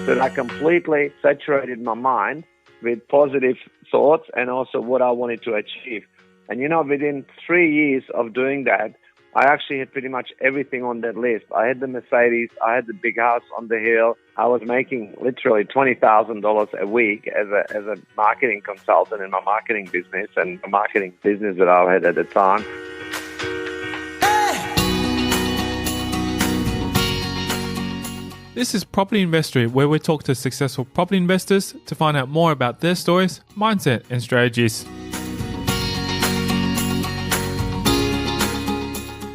So that completely saturated my mind with positive thoughts and also what I wanted to achieve. And within 3 years of doing that, I actually had pretty much everything on that list. I had the Mercedes, I had the big house on the hill. I was making literally $20,000 a week as a marketing consultant in my marketing business and the marketing business that I had at the time. This is Property Investory, where we talk to successful property investors to find out more about their stories, mindset and strategies.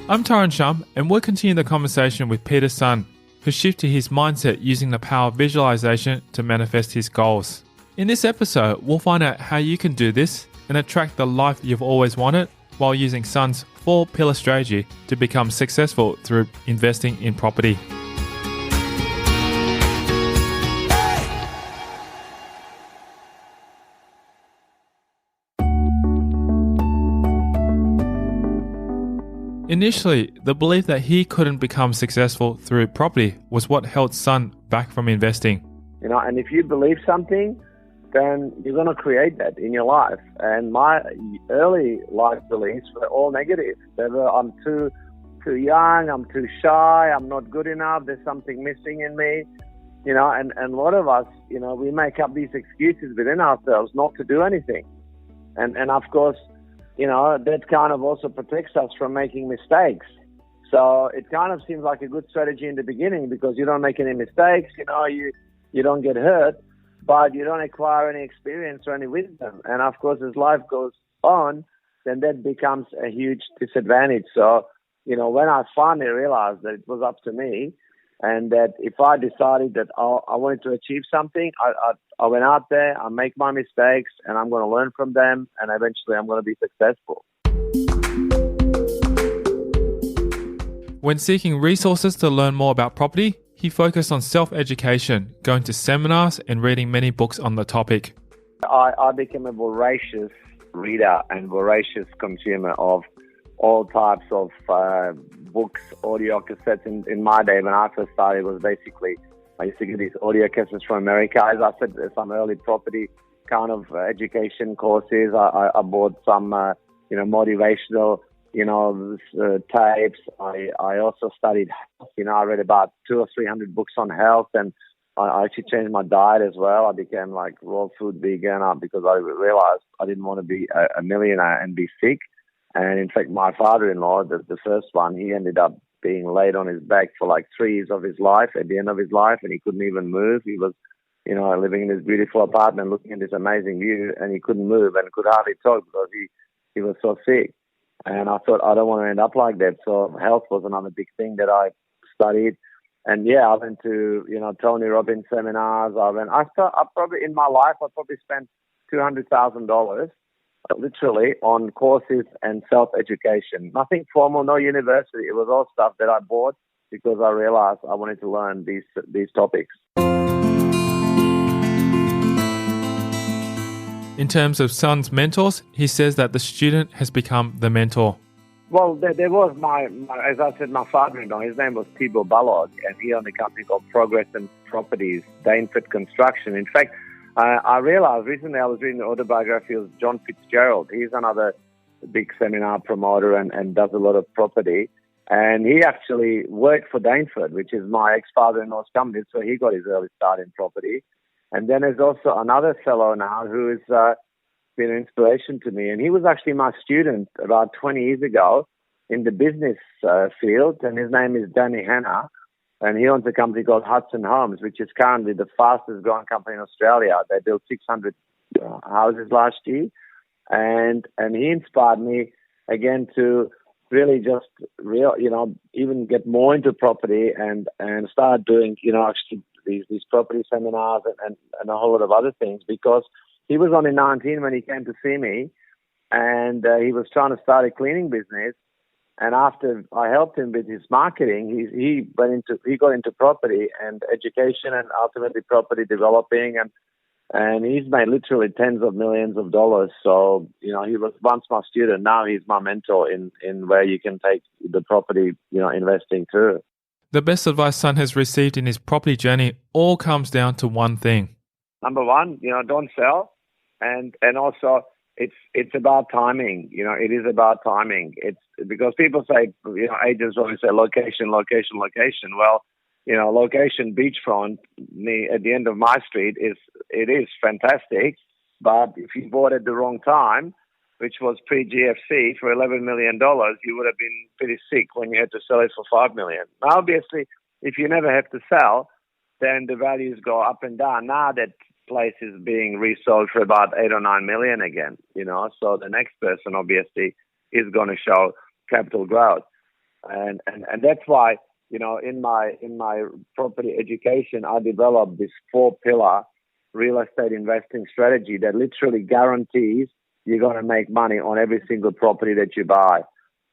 I'm Taran Shum, and we'll continue the conversation with Peter Sun, who shifted his mindset using the power of visualization to manifest his goals. In this episode, we'll find out how you can do this and attract the life you've always wanted while using Sun's 4-pillar strategy to become successful through investing in property. Initially, the belief that he couldn't become successful through property was what held Sun back from investing. And if you believe something, then you're going to create that in your life. And my early life beliefs were all negative. They were, I'm too young, I'm too shy, I'm not good enough, there's something missing in me. And a lot of us, we make up these excuses within ourselves not to do anything. And of course, that kind of also protects us from making mistakes. So it kind of seems like a good strategy in the beginning because you don't make any mistakes, you don't get hurt, but you don't acquire any experience or any wisdom. And of course, as life goes on, then that becomes a huge disadvantage. So, when I finally realized that it was up to me and that if I decided that I wanted to achieve something, I went out there, I make my mistakes, and I'm going to learn from them, and eventually I'm going to be successful. When seeking resources to learn more about property, he focused on self-education, going to seminars and reading many books on the topic. I became a voracious reader and voracious consumer of all types of books, audio cassettes. In my day, when I first started, it was basically, I used to get these audio cassettes from America. As I said, some early property kind of education courses. I bought some, motivational, tapes. I also studied health. I read about 200 or 300 books on health, and I actually changed my diet as well. I became like raw food vegan because I realized I didn't want to be a millionaire and be sick. And in fact, my father-in-law, the first one, he ended up being laid on his back for like 3 years of his life, at the end of his life, and he couldn't even move. He was, living in this beautiful apartment, looking at this amazing view, and he couldn't move and could hardly talk because he was so sick. And I thought, I don't want to end up like that. So health was another big thing that I studied. And I went to, Tony Robbins seminars. I probably in my life, I probably spent $200,000 literally on courses and self-education. Nothing formal, no university. It was all stuff that I bought because I realized I wanted to learn these topics. In terms of Sun's mentors, he says that the student has become the mentor. Well, there was my, as I said, my father-in-law. His name was Thibaut Ballard, and he owned a company called Progress and Properties, Dainford Construction. In fact, I realized recently I was reading the autobiography of John Fitzgerald. He's another big seminar promoter and does a lot of property. And he actually worked for Dainford, which is my ex-father-in-law's company, so he got his early start in property. And then there's also another fellow now who has been an inspiration to me. And he was actually my student about 20 years ago in the business field, and his name is Danny Hanna. And he owns a company called Hudson Homes, which is currently the fastest growing company in Australia. They built 600 houses last year. And he inspired me, again, to really just, even get more into property and start doing, actually these property seminars and a whole lot of other things, because he was only 19 when he came to see me, and he was trying to start a cleaning business. And after I helped him with his marketing, he got into property and education and ultimately property developing, and he's made literally tens of millions of dollars. So, he was once my student. Now he's my mentor in where you can take the property, investing too. The best advice Son has received in his property journey all comes down to one thing. Number one, don't sell, and also it's about timing. It is about timing. It's because people say, agents always say location, location, location. Well, location beachfront at the end of my street is fantastic, but if you bought at the wrong time, which was pre-GFC for $11 million, you would have been pretty sick when you had to sell it for $5 million. Now, obviously, if you never have to sell, then the values go up and down. Now that place is being resold for about $8 or $9 million again, so the next person obviously is going to show capital growth. And that's why, in my property education, I developed this 4-pillar real estate investing strategy that literally guarantees you're going to make money on every single property that you buy.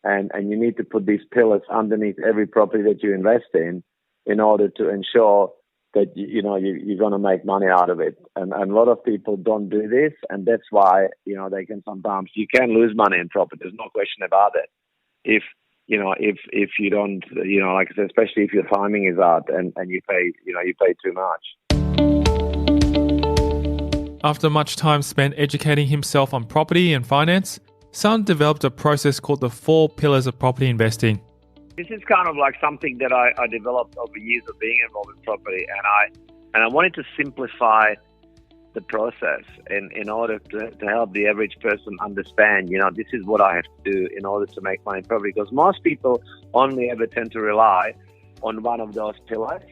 And you need to put these pillars underneath every property that you invest in order to ensure that, you're going to make money out of it. And a lot of people don't do this. And that's why, they can sometimes, you can lose money in property. There's no question about it. If you don't, like I said, especially if your timing is out and you pay too much. After much time spent educating himself on property and finance, Son developed a process called the 4 pillars of property investing. This is kind of like something that I developed over years of being involved in property, and I wanted to simplify the process in order to help the average person understand, this is what I have to do in order to make money in property, because most people only ever tend to rely on one of those pillars,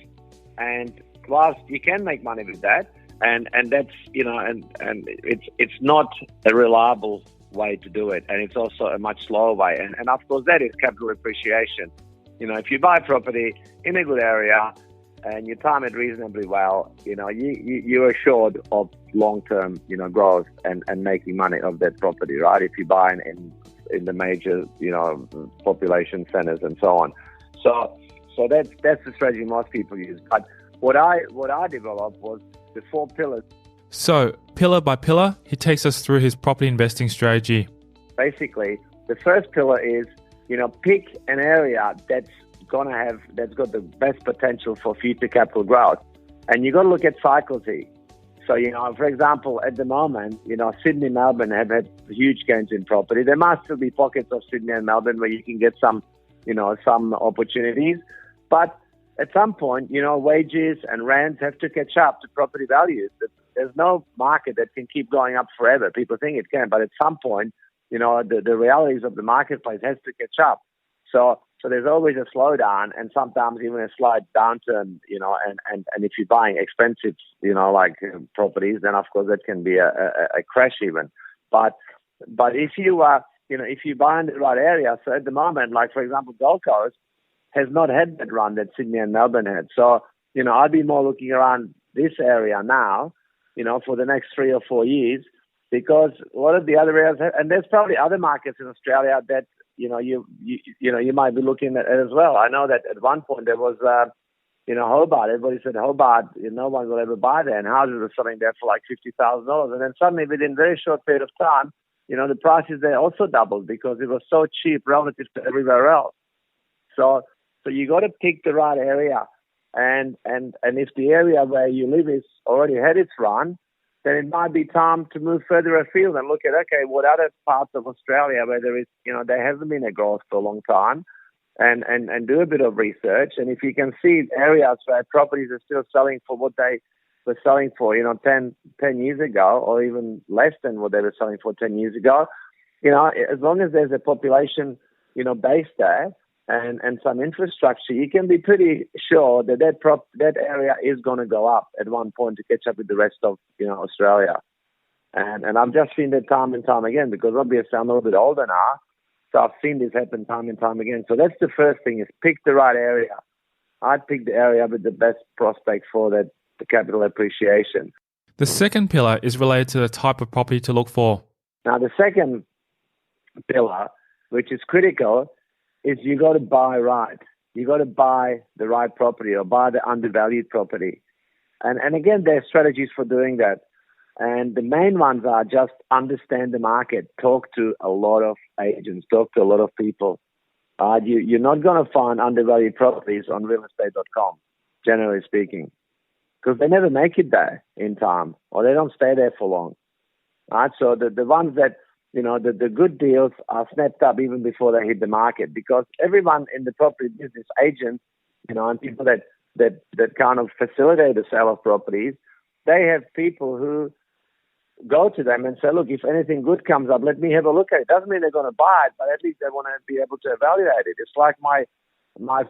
and whilst you can make money with that, and that's, and it's not a reliable way to do it, and it's also a much slower way, and of course that is capital appreciation. If you buy property in a good area and you time it reasonably well, you're assured of long-term, growth and making money of that property, right? If you buy in the major, population centers and so on. So that's the strategy most people use. But what I developed was the 4 pillars. So, pillar by pillar, he takes us through his property investing strategy. Basically, the first pillar is, pick an area that's got the best potential for future capital growth. And you got to look at cycles here. So, for example, at the moment, Sydney and Melbourne have had huge gains in property. There must still be pockets of Sydney and Melbourne where you can get some opportunities. But at some point, wages and rents have to catch up to property values. There's no market that can keep going up forever. People think it can, but at some point, the realities of the marketplace has to catch up. So there's always a slowdown and sometimes even a slight downturn, and if you're buying expensive, properties, then of course that can be a crash even. But if you if you buy in the right area, so at the moment, like for example, Gold Coast has not had that run that Sydney and Melbourne had. So, I'd be more looking around this area now, for the next 3 or 4 years, because a lot of the other areas, and there's probably other markets in Australia that, you might be looking at as well. I know that at one point there was, Hobart. Everybody said Hobart, no one will ever buy there, and houses are selling there for like $50,000. And then suddenly, within a very short period of time, the prices there also doubled because it was so cheap relative to everywhere else. So you got to pick the right area, and if the area where you live is already had its run, then it might be time to move further afield and look at, okay, what other parts of Australia where there is, there hasn't been a growth for a long time, and do a bit of research. And if you can see areas where properties are still selling for what they were selling for, 10 years ago, or even less than what they were selling for 10 years ago, as long as there's a population, base there, and some infrastructure, you can be pretty sure that area is going to go up at one point to catch up with the rest of Australia. And I've just seen that time and time again, because obviously I'm a little bit older now, so I've seen this happen time and time again. So that's the first thing, is pick the right area. I'd pick the area with the best prospect for the capital appreciation. The second pillar is related to the type of property to look for. Now, the second pillar, which is critical, is you got to buy right. You got to buy the right property, or buy the undervalued property. And again, there are strategies for doing that. And the main ones are just understand the market, talk to a lot of agents, talk to a lot of people. You're not going to find undervalued properties on realestate.com, generally speaking, because they never make it there in time, or they don't stay there for long. Right? So the ones that, the good deals are snapped up even before they hit the market, because everyone in the property business, agents, and people that kind of facilitate the sale of properties, they have people who go to them and say, look, if anything good comes up, let me have a look at it. Doesn't mean they're going to buy it, but at least they want to be able to evaluate it. It's like my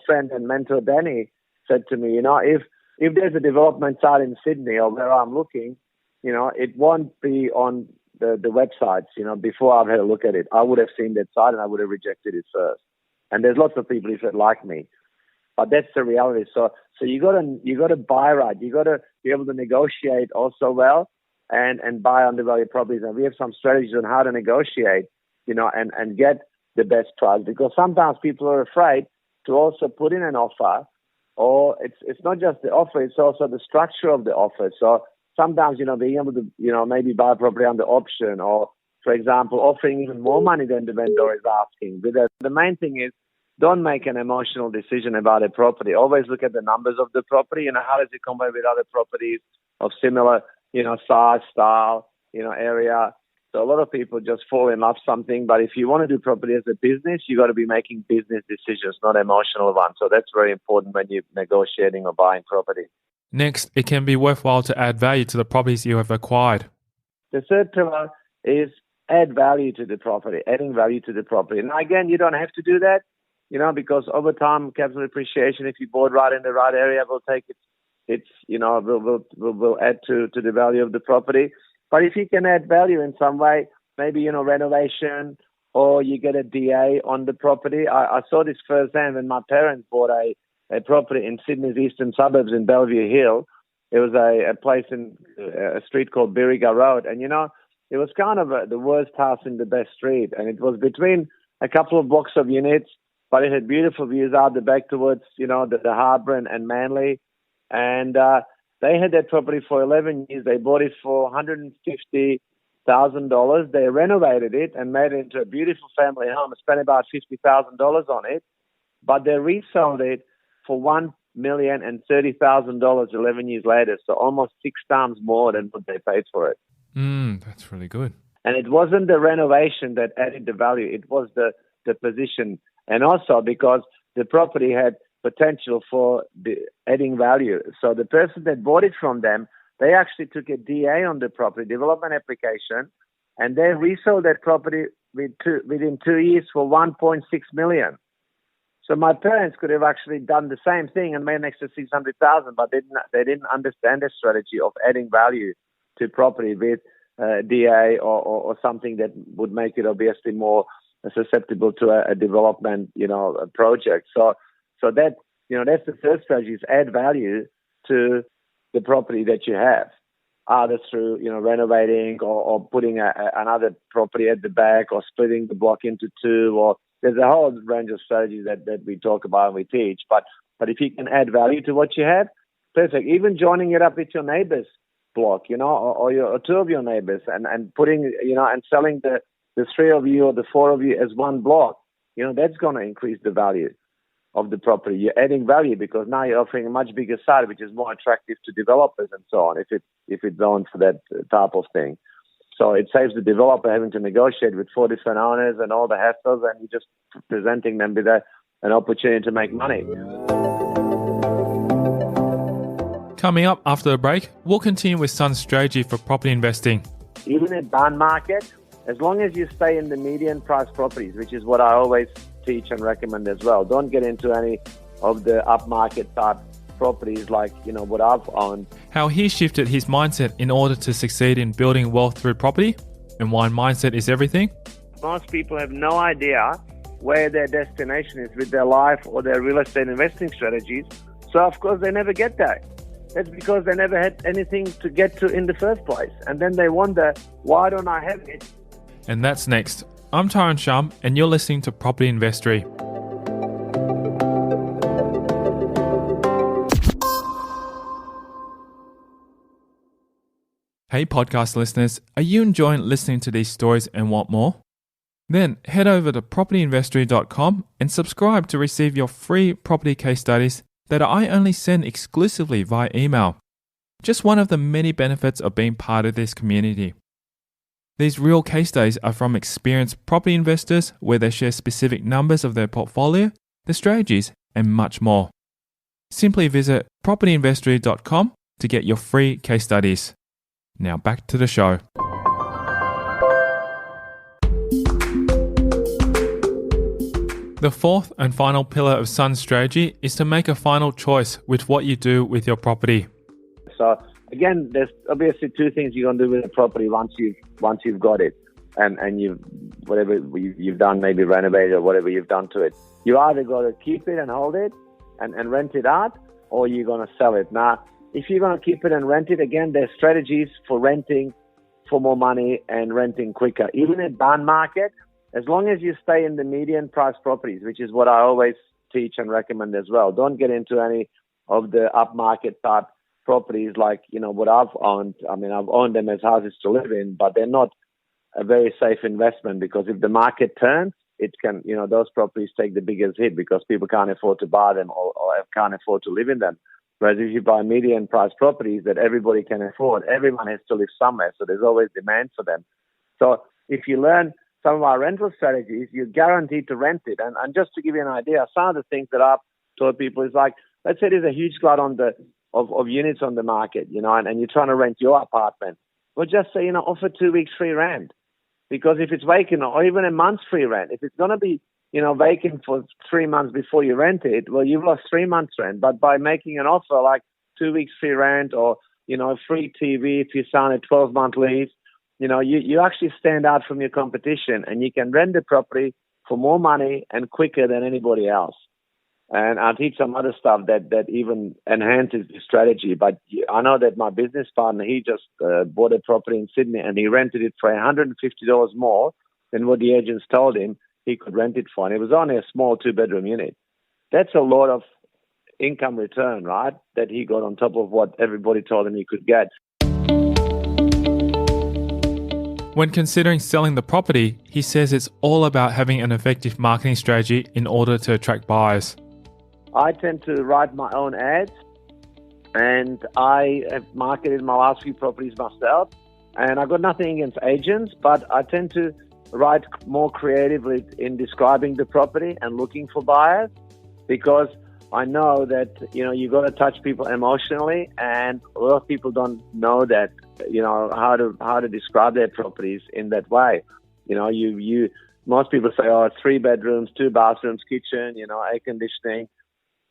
friend and mentor Danny said to me, if there's a development site in Sydney or where I'm looking, it won't be on the websites, before I've had a look at it. I would have seen that site and I would have rejected it first. And there's lots of people who said like me. But that's the reality. So you got to buy right. You got to be able to negotiate also well, and buy undervalued properties. And we have some strategies on how to negotiate, and get the best price, because sometimes people are afraid to also put in an offer, or it's not just the offer, it's also the structure of the offer. So sometimes, being able to, maybe buy a property under option, or, for example, offering even more money than the vendor is asking. But the main thing is, don't make an emotional decision about a property. Always look at the numbers of the property. How does it compare with other properties of similar, size, style, area. So a lot of people just fall in love with something. But if you want to do property as a business, you got to be making business decisions, not emotional ones. So that's very important when you're negotiating or buying property. Next, it can be worthwhile to add value to the properties you have acquired. The third pillar is add value to the property, adding value to the property. Now, again, you don't have to do that, because over time, capital appreciation, if you bought right in the right area, will take will add to the value of the property. But if you can add value in some way, maybe, renovation, or you get a DA on the property. I saw this firsthand when my parents bought a property in Sydney's eastern suburbs in Bellevue Hill. It was a place in a street called Birriga Road. And, it was kind of the worst house in the best street. And it was between a couple of blocks of units, but it had beautiful views out the back towards, the harbour and Manly. And they had that property for 11 years. They bought it for $150,000. They renovated it and made it into a beautiful family home. Spent about $50,000 on it, but they resold it for $1,030,000 11 years later. So almost 6 times more than what they paid for it. That's really good. And it wasn't the renovation that added the value. It was the position. And also because the property had potential for adding value. So the person that bought it from them, they actually took a DA on the property, development application, and they resold that property within 2 years for $1.6 million. So my parents could have actually done the same thing and made an extra $600,000, but they didn't understand the strategy of adding value to property with DA or something that would make it obviously more susceptible to a development, a project. So that, that's the third strategy, is add value to the property that you have, either through, renovating or putting another property at the back, or splitting the block into two, or there's a whole range of strategies that we talk about and we teach. But if you can add value to what you have, perfect. Even joining it up with your neighbor's block, or two of your neighbors, and putting, and selling the 3 of you or the 4 of you as one block, that's going to increase the value of the property. You're adding value because now you're offering a much bigger site, which is more attractive to developers and so on, if it's zoned for that type of thing. So it saves the developer having to negotiate with 4 different owners and all the hassles, and you're just presenting them with an opportunity to make money. Coming up after the break, we'll continue with Sun's strategy for property investing. Even in down market, as long as you stay in the median price properties, which is what I always teach and recommend as well. Don't get into any of the upmarket type properties like, what I've owned. How he shifted his mindset in order to succeed in building wealth through property, and why mindset is everything. Most people have no idea where their destination is with their life or their real estate investing strategies. So, of course, they never get there. That's because they never had anything to get to in the first place. And then they wonder, why don't I have it? And that's next. I'm Tyron Shum, and you're listening to Property Investory. Hey podcast listeners, are you enjoying listening to these stories and want more? Then head over to propertyinvestory.com and subscribe to receive your free property case studies that I only send exclusively via email. Just one of the many benefits of being part of this community. These real case studies are from experienced property investors where they share specific numbers of their portfolio, their strategies, and much more. Simply visit propertyinvestory.com to get your free case studies. Now back to the show. The fourth and final pillar of Sun's strategy is to make a final choice with what you do with your property. So again, there's obviously two things you're going to do with a property once you've got it, and you've done, maybe renovated or whatever you've done to it. You either got to keep it and hold it and rent it out, or you're going to sell it. Now, if you're going to keep it and rent it, again, there's strategies for renting for more money and renting quicker. Even in down market, as long as you stay in the median price properties, which is what I always teach and recommend as well. Don't get into any of the upmarket type properties like, what I've owned. I mean, I've owned them as houses to live in, but they're not a very safe investment, because if the market turns, it can, those properties take the biggest hit because people can't afford to buy them or can't afford to live in them. Whereas if you buy median price properties that everybody can afford, everyone has to live somewhere, so there's always demand for them. So if you learn some of our rental strategies, you're guaranteed to rent it. And just to give you an idea, some of the things that I've taught people is like, let's say there's a huge glut of units on the market, and you're trying to rent your apartment. Well, just say, offer 2 weeks free rent. Because if it's vacant, or even a month's free rent, if it's going to be, vacant for 3 months before you rent it, well, you've lost 3 months rent. But by making an offer like 2 weeks free rent, or, free TV if you sign a 12-month lease, you actually stand out from your competition, and you can rent the property for more money and quicker than anybody else. And I'll teach some other stuff that even enhances the strategy. But I know that my business partner, he just bought a property in Sydney, and he rented it for $150 more than what the agents told him he could rent it for. And it was only a small 2-bedroom unit. That's a lot of income return, right? That he got on top of what everybody told him he could get. When considering selling the property, he says it's all about having an effective marketing strategy in order to attract buyers. I tend to write my own ads, and I have marketed my last few properties myself. And I've got nothing against agents, but I tend to write more creatively in describing the property and looking for buyers, because I know that, you got to touch people emotionally, and a lot of people don't know that, how to describe their properties in that way. Most people say, it's 3 bedrooms, 2 bathrooms, kitchen, air conditioning.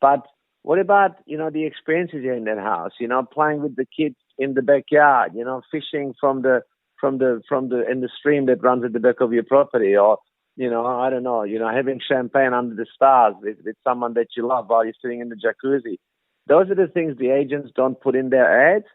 But what about, the experiences in that house? Playing with the kids in the backyard, fishing in the stream that runs at the back of your property, or, I don't know, having champagne under the stars with someone that you love while you're sitting in the jacuzzi. Those are the things the agents don't put in their ads.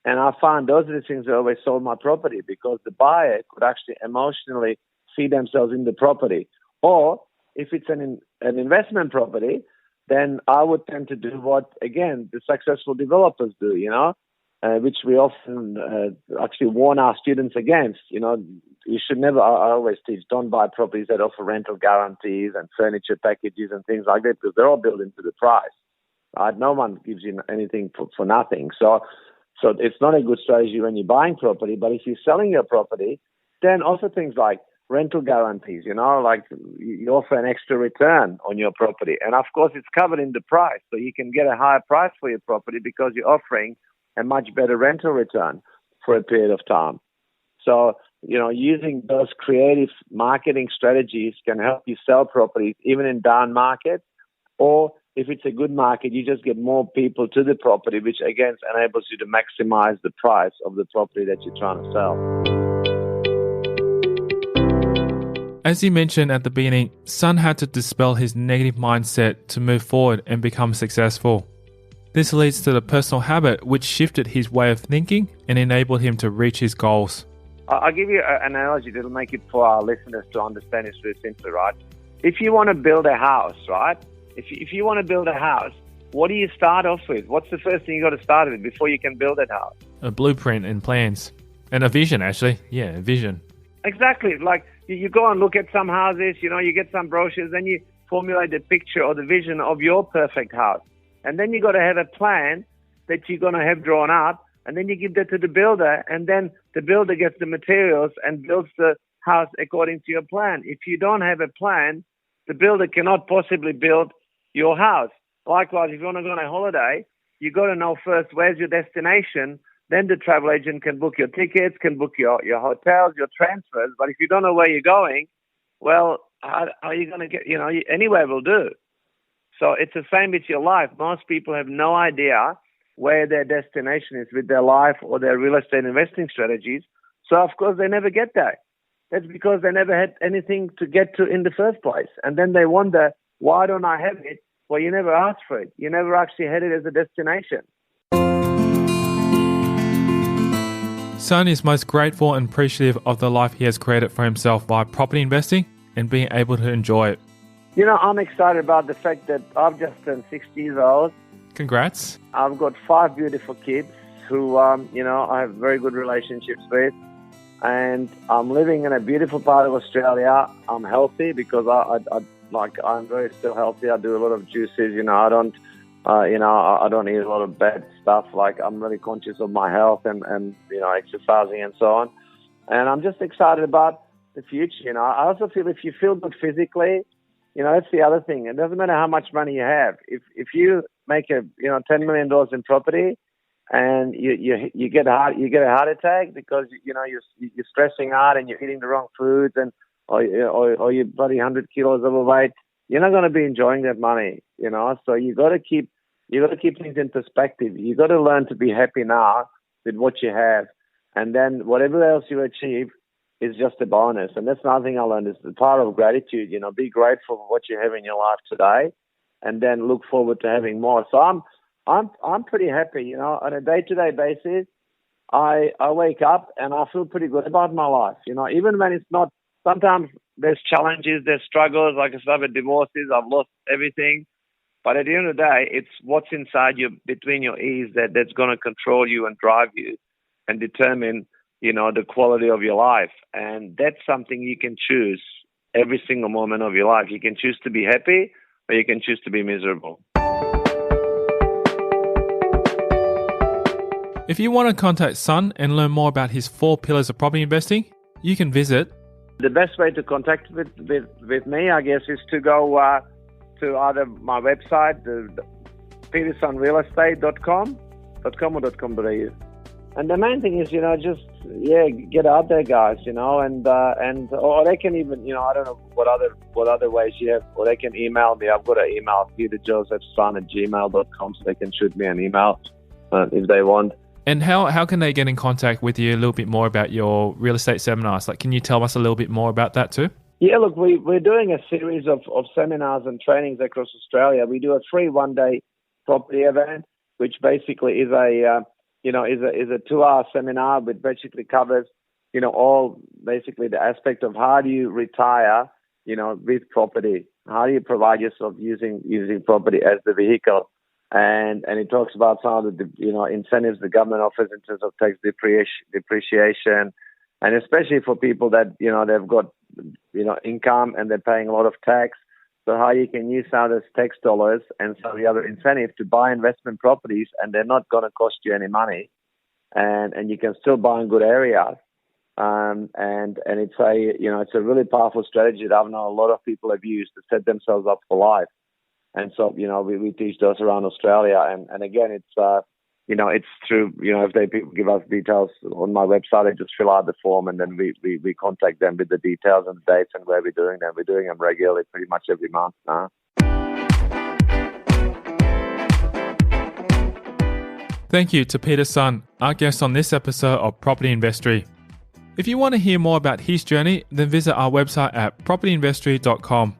And I find those are the things that always sold my property, because the buyer could actually emotionally see themselves in the property. Or if it's an investment property, then I would tend to do what, again, the successful developers do, which we often actually warn our students against. You should never, I always teach, don't buy properties that offer rental guarantees and furniture packages and things like that, because they're all built into the price. Right? No one gives you anything for nothing. So it's not a good strategy when you're buying property. But if you're selling your property, then offer things like rental guarantees, like you offer an extra return on your property. And of course, it's covered in the price. So you can get a higher price for your property because you're offering a much better rental return for a period of time. So, using those creative marketing strategies can help you sell properties even in down markets. Or if it's a good market, you just get more people to the property, which again enables you to maximize the price of the property that you're trying to sell. As you mentioned at the beginning, Sun had to dispel his negative mindset to move forward and become successful. This leads to the personal habit which shifted his way of thinking and enabled him to reach his goals. I'll give you an analogy that will make it for our listeners to understand this very simply, right? If you want to build a house, right? If you want to build a house, what do you start off with? What's the first thing you got to start with before you can build that house? A blueprint and plans. And a vision, actually. Yeah, a vision. Exactly. Like, You go and look at some houses, you get some brochures, then you formulate the picture or the vision of your perfect house. And then you got to have a plan that you're going to have drawn up, and then you give that to the builder, and then the builder gets the materials and builds the house according to your plan. If you don't have a plan, the builder cannot possibly build your house. Likewise, if you want to go on a holiday, you got to know first where's your destination. Then the travel agent can book your tickets, can book your hotels, your transfers. But if you don't know where you're going, well, how are you going to get, anywhere will do. So it's the same with your life. Most people have no idea where their destination is with their life or their real estate investing strategies. So, of course, they never get there. That's because they never had anything to get to in the first place. And then they wonder, why don't I have it? Well, you never asked for it. You never actually had it as a destination. Sun is most grateful and appreciative of the life he has created for himself by property investing and being able to enjoy it. I'm excited about the fact that I've just turned 60 years old. Congrats. I've got 5 beautiful kids who, I have very good relationships with. And I'm living in a beautiful part of Australia. I'm healthy because I'm very still healthy. I do a lot of juices. I don't eat a lot of bad stuff. Like, I'm really conscious of my health and exercising and so on. And I'm just excited about the future. I also feel if you feel good physically, that's the other thing. It doesn't matter how much money you have. If you make $10 million in property and you get a heart attack because you're stressing out and you're eating the wrong foods or you're bloody 100 kilos overweight, you're not going to be enjoying that money. So you got to keep things in perspective. You got to learn to be happy now with what you have, and then whatever else you achieve is just a bonus. And that's another thing I learned is the power of gratitude. Be grateful for what you have in your life today, and then look forward to having more. So I'm pretty happy. On a day-to-day basis, I wake up and I feel pretty good about my life. Even when it's not. Sometimes there's challenges, there's struggles. Like I said, I've had divorces, I've lost everything. But at the end of the day, it's what's inside you, between your ears, that's going to control you and drive you and determine, the quality of your life. And that's something you can choose every single moment of your life. You can choose to be happy or you can choose to be miserable. If you want to contact Sun and learn more about his 4 pillars of property investing, you can visit. The best way to contact with me, I guess, is to go to either my website, the petersonrealestate.com or .com.au. And the main thing is, get out there, guys, or they can even, I don't know what other ways you have, or they can email me. I've got an email, peterjosephson@gmail.com, so they can shoot me an email if they want. And how can they get in contact with you a little bit more about your real estate seminars? Like, can you tell us a little bit more about that too? Yeah, look, we're doing a series of seminars and trainings across Australia. We do a free 1-day property event, which basically is a 2-hour seminar, which basically covers, all basically the aspect of how do you retire, with property? How do you provide yourself using property as the vehicle? And it talks about some of the incentives the government offers in terms of tax depreciation, and especially for people that they've got income and they're paying a lot of tax. So how you can use some of those tax dollars and some of the other incentives to buy investment properties, and they're not going to cost you any money, and you can still buy in good areas. And it's a really powerful strategy that I've known a lot of people have used to set themselves up for life. And so, we teach those around Australia. And again, it's through, if they give us details on my website, they just fill out the form and then we contact them with the details and the dates and where we're doing them. We're doing them regularly, pretty much every month now. Thank you to Peter Sun, our guest on this episode of Property Investory. If you want to hear more about his journey, then visit our website at propertyinvestory.com.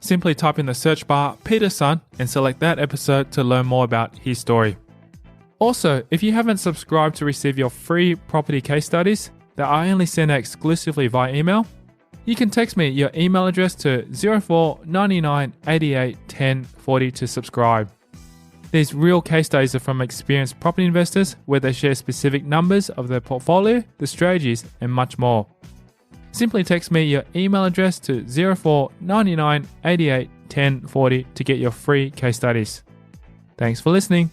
Simply type in the search bar Peter Sun and select that episode to learn more about his story. Also, if you haven't subscribed to receive your free property case studies that I only send out exclusively via email, you can text me your email address to 04 99 88 10 40 to subscribe. These real case studies are from experienced property investors where they share specific numbers of their portfolio, the strategies, and much more. Simply text me your email address to 04 99 88 10 40 to get your free case studies. Thanks for listening.